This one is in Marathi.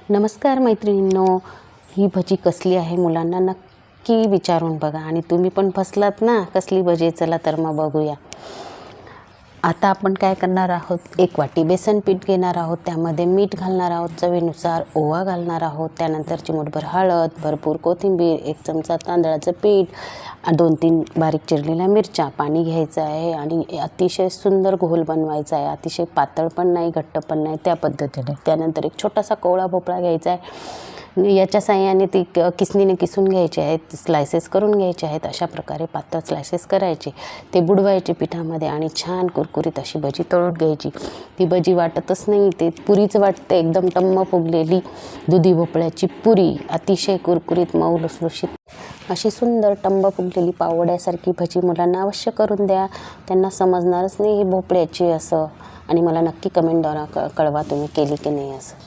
नमस्कार मैत्रिणींनो, ही भजी कसली आहे मुलांना नक्की विचारून बघा. आणि तुम्ही पण फसलात ना कसली भजी, चला तर मग बघूया. आता आपण काय करणार आहोत, 1 वाटी बेसन पीठ घेणार आहोत, त्यामध्ये मीठ घालणार आहोत, चवीनुसार ओवा घालणार आहोत, त्यानंतर चिमूटभर हळद, भरपूर कोथिंबीर, 1 चमचा तांदळाचं पीठ, 2-3 बारीक चिरलेल्या मिरच्या, पाणी घ्यायचं आहे आणि अतिशय सुंदर घोल बनवायचा आहे. अतिशय पातळ पण नाही, घट्ट पण नाही, त्या पद्धतीने. त्यानंतर एक छोटासा कोवळा भोपळा घ्यायचा आहे. याच्या साहाय्याने ती किसणीने किसून घ्यायचे आहेत, स्लायसेस करून घ्यायचे आहेत. अशा प्रकारे पातळ स्लायसेस करायचे, ते बुडवायचे पिठामध्ये आणि छान कुरकुरीत अशी भजी तळून घ्यायची. ती भजी वाटतच नाही, ते पुरीच वाटते. एकदम टम्म फुगलेली दुधी भोपळ्याची पुरी, अतिशय कुरकुरीत मऊ लुसलुशीत अशी सुंदर टम्म फुगलेली पावड्यासारखी भजी मुलांना अवश्य करून द्या. त्यांना समजणारच नाही ही भोपळ्याची असं. आणि मला नक्की कमेंटद्वारा कळवा तुम्ही केली की नाही असं.